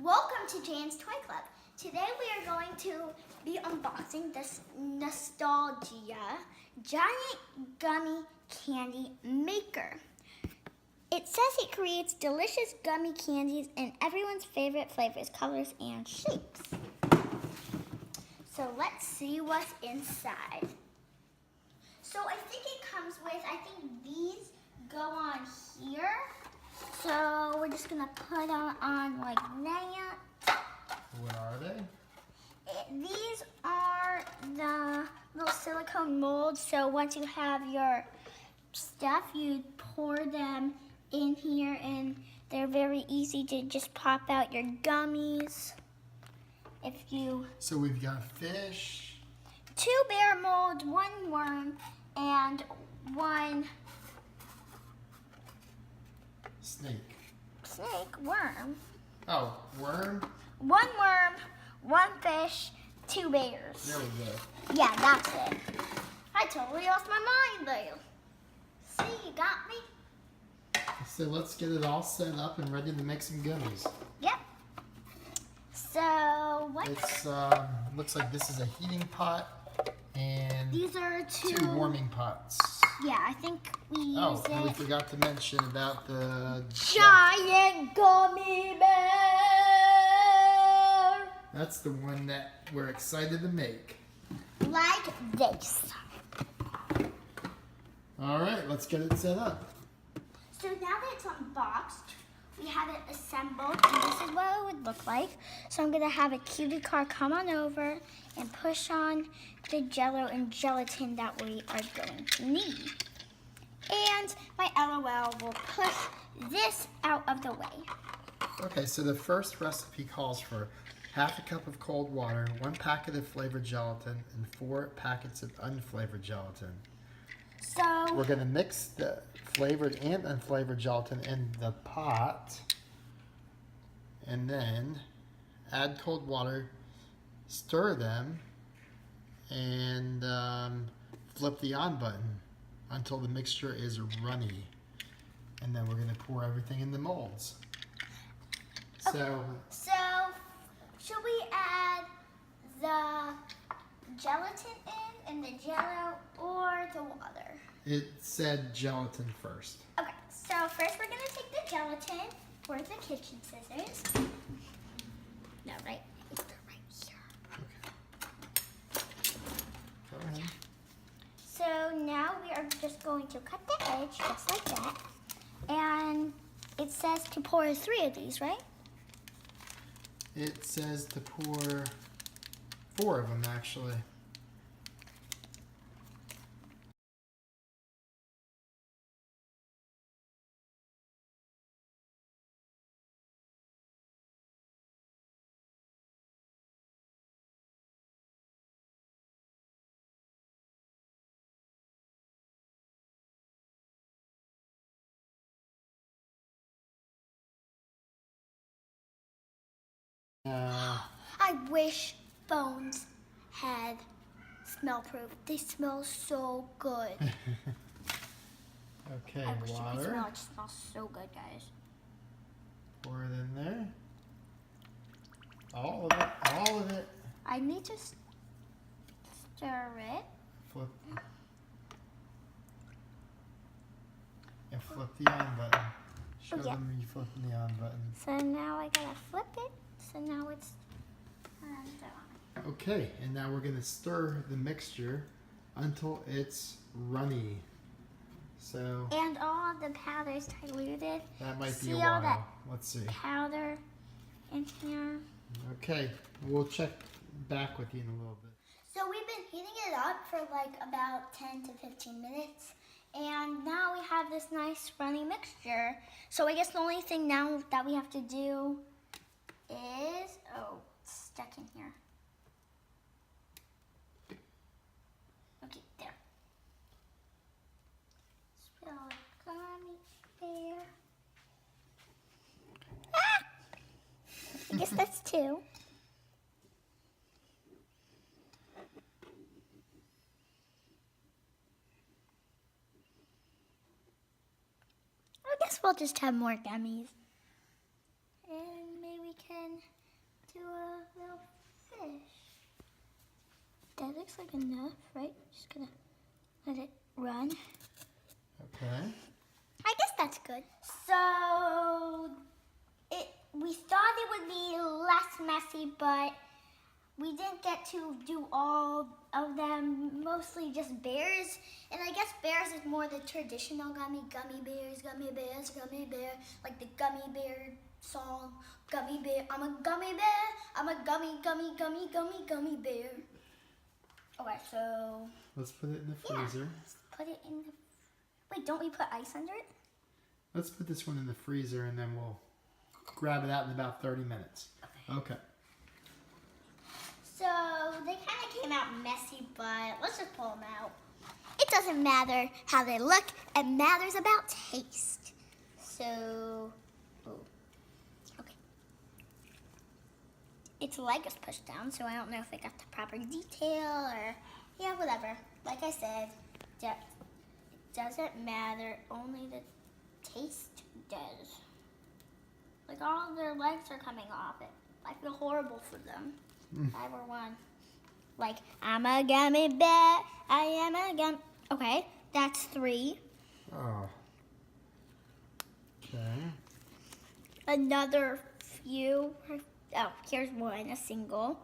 Welcome to Jadyn's Toy Club. Today we are going to be unboxing this Nostalgia Giant Gummy Candy Maker. It says it creates delicious gummy candies in everyone's favorite flavors, colors, and shapes. So let's see what's inside. So I think it comes with, these go on here. So we're just gonna put on like that. What are they? These are the little silicone molds. So once you have your stuff, you pour them in here and they're very easy to just pop out your gummies. So we've got fish. 2 bear molds, 1 worm, and 1 worm. Oh, worm? 1 worm, 1 fish, 2 bears. There we go. Yeah, that's it. I totally lost my mind though. See, you got me? So let's get it all set up and ready to make some gummies. Yep. So what? It's looks like this is a heating pot and These are 2 warming pots. Yeah, I think we use and we it. forgot to mention about the Giant Gummy Bear. That's the one that we're excited to make. Like this. All right, let's get it set up. So now that it's unboxed, we have it assembled, and this is what it would look like. So I'm gonna have a cutie car come on over and push on the Jello and gelatin that we are going to need. And my LOL will push this out of the way. Okay, so the first recipe calls for 1/2 cup of cold water, 1 packet of flavored gelatin, and 4 packets of unflavored gelatin. So We're going to mix the flavored and unflavored gelatin in the pot, and then add cold water, stir them, and flip the on button until the mixture is runny. And then we're going to pour everything in the molds. So should we add the gelatin in the Jello or the water? It said gelatin first. Okay, so first we're gonna take the gelatin. Where's the kitchen scissors? No, right? It's right here. Okay. Go ahead. So now we are just going to cut the edge just like that. And it says to pour 3 of these, right? It says to pour 4 of them actually. I wish phones had smell proof. They smell so good. Okay, I wish you could water. smell it. It smells so good, guys. Pour it in there. All of it. All of it. I need to stir it. Flip. And flip the on button. Show them you flipping the on button. So now I gotta flip it. So now it's turned on. Okay, and now we're going to stir the mixture until it's runny. So And all of the powder is diluted. that might be See a all while. that Let's see. powder in here. Okay, we'll check back with you in a little bit. So we've been heating it up for like about 10 to 15 minutes. And now we have this nice runny mixture. So I guess the only thing now that we have to do is, it's stuck in here. Okay, there. Spill a gummy bear. Ah! I guess that's 2. I guess we'll just have more gummies. And maybe we can looks like enough, right? Just gonna let it run. Okay. I guess that's good. So we thought it would be less messy, but we didn't get to do all of them, mostly just bears. And I guess bears is more the traditional gummy bears, gummy bears, gummy bear, like the gummy bear song, gummy bear, I'm a gummy bear, I'm a gummy bear. Okay, so Let's put it in the freezer. yeah, let's put it in the, wait, don't we put ice under it? Let's put this one in the freezer and then we'll grab it out in about 30 minutes. Okay. So they kind of came out messy, but let's just pull them out. It doesn't matter how they look, it matters about taste. So, ooh, okay. Its leg is pushed down, so I don't know if it got the proper detail or, yeah, whatever. Like I said, it doesn't matter, only the taste does. Like all of their legs are coming off it. I feel horrible for them. If I were one. Like, I'm a gummy bear, I am a gum. Okay, that's 3. Oh. Okay. Another few. Oh, here's one, a singular.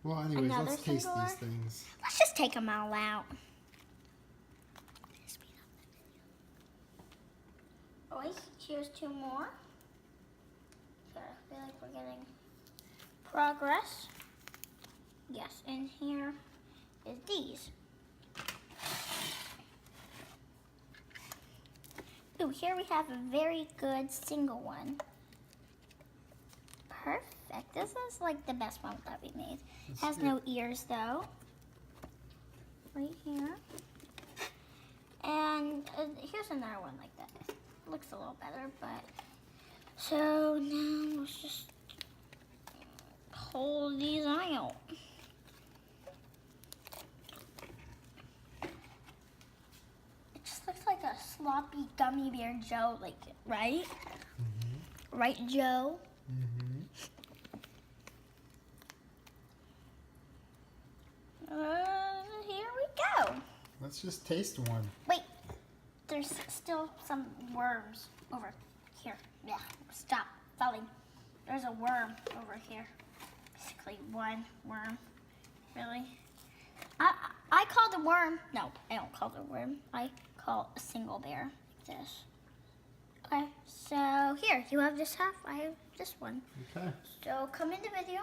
Well, anyways, Another let's taste singular. these things. Let's just take them all out. Oh, wait, here's 2 more. I feel like we're getting progress. Yes, and here is these. Ooh, here we have a very good single one. Perfect. This is like the best one that we made. Has no ears though. Right here. And here's another one like that. Looks a little better, but so now let's just hold these out. It just looks like a sloppy gummy bear Joe, like, right? Mm-hmm. Right, Joe? Mm-hmm. Here we go. Let's just taste one. Wait, there's still some worms over here. Yeah, stop falling. There's a worm over here. Basically one worm. Really? I call the worm, no, I don't call the worm. I call a single bear like this. Okay, so here, you have this half, I have this one. Okay. So come in the video.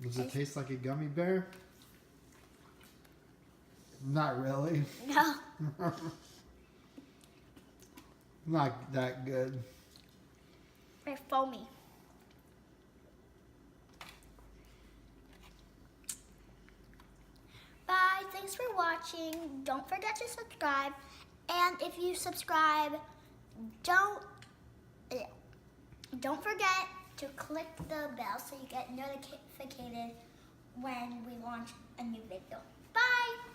Does it taste like a gummy bear? Not really. No. Not that good. They're foamy. Bye, thanks for watching. Don't forget to subscribe. And if you subscribe, don't forget to click the bell so you get notified when we launch a new video.